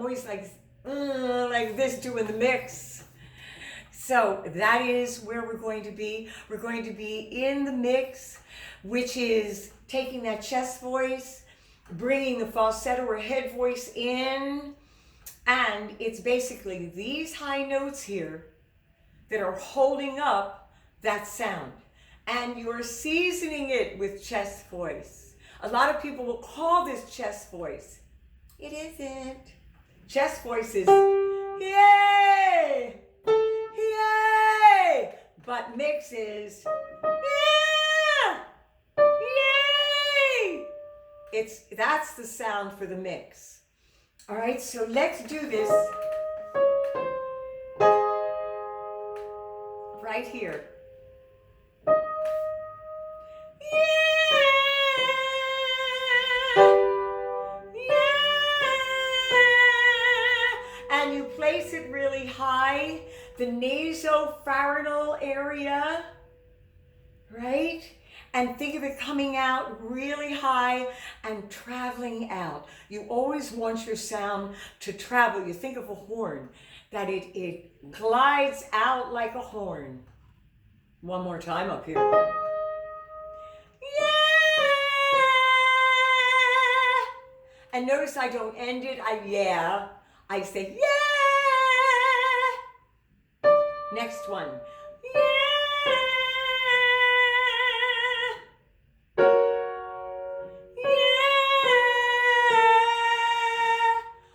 always like this doing the mix. So that is where we're going to be. We're going to be in the mix, which is taking that chest voice, bringing the falsetto or head voice in, and it's basically these high notes here that are holding up that sound. And you're seasoning it with chest voice. A lot of people will call this chest voice. It isn't. Chest voice is yay, yay. But mix is yeah, yay. That's the sound for the mix. All right, so let's do this right here. And you place it really high, the nasopharyngeal area, right? And think of it coming out really high and traveling out. You always want your sound to travel. You think of a horn, that it glides out like a horn. One more time up here. Yeah! And notice I don't end it, I say yeah! Next one. Yeah!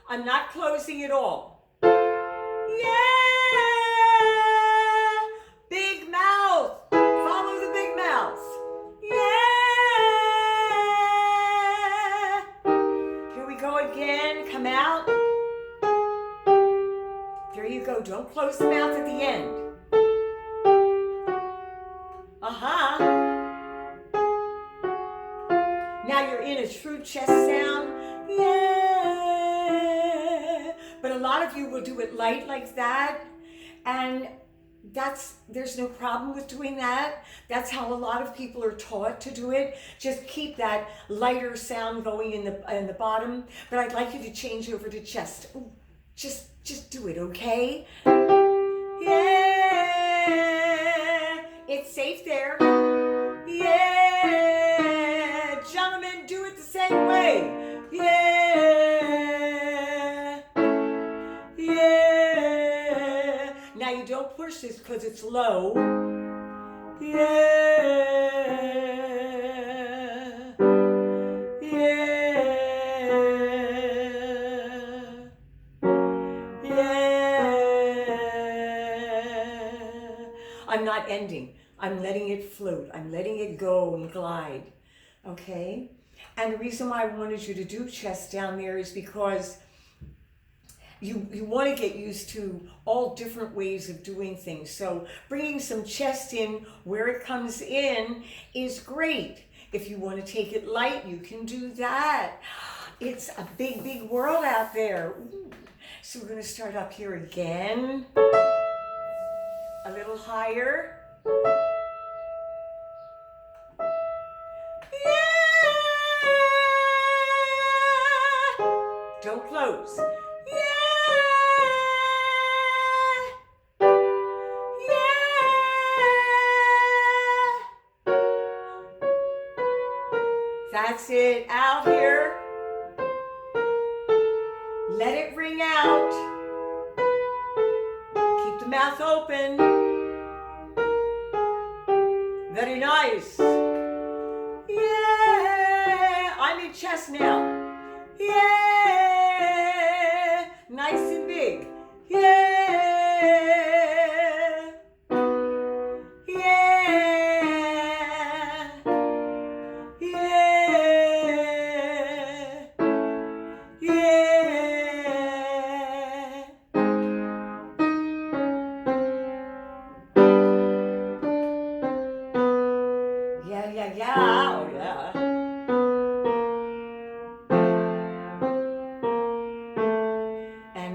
I'm not closing it all. Yeah! Big mouth. Follow the big mouth. Yeah! Here we go again. Come out. There you go. Don't close the mouth at the end. Uh-huh. Now you're in a true chest sound. Yeah. But a lot of you will do it light like that, and there's no problem with doing that. That's how a lot of people are taught to do it. Just keep that lighter sound going in the bottom. But I'd like you to change over to chest. Ooh, just do it, okay? Yeah. It's safe there. Yeah. Gentlemen, do it the same way. Yeah. Yeah. Now you don't push this because it's low. Yeah. Yeah. Yeah. I'm not ending. I'm letting it float. I'm letting it go and glide. Okay? And the reason why I wanted you to do chest down there is because you want to get used to all different ways of doing things. So bringing some chest in where it comes in is great. If you want to take it light, you can do that. It's a big, big world out there. Ooh. So we're going to start up here again. A little higher. Don't close. Yeah! Yeah! That's it. Out here. Let it ring out. Keep the mouth open. Very nice. Yeah! I'm in chest now. Yeah, nice and big. Yeah, yeah, yeah, yeah. Yeah. Oh, yeah.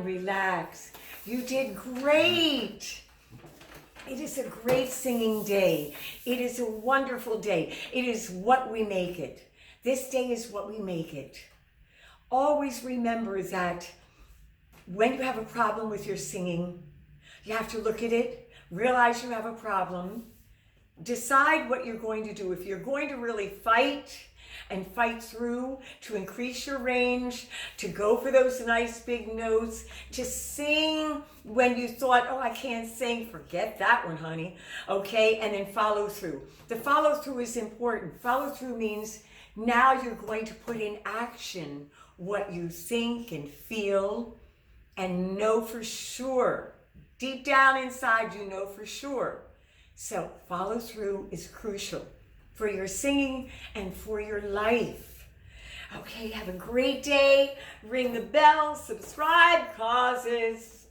Relax. You did great. It is a great singing day. It is a wonderful day. It is what we make it. This day is what we make it. Always remember that when you have a problem with your singing, you have to look at it, realize you have a problem, decide what you're going to do. If you're going to really fight and fight through to increase your range, to go for those nice big notes, to sing when you thought, oh, I can't sing, forget that one, honey. Okay, and then follow through. The follow through is important. Follow through means now you're going to put in action what you think and feel and know for sure. Deep down inside, you know for sure. So follow through is crucial for your singing and for your life. Okay, have a great day. Ring the bell, subscribe, cause it's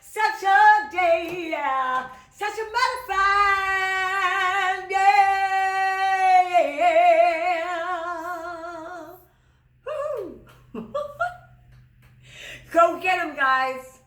such a day, yeah, such a modified day. Woo. Go get them, guys.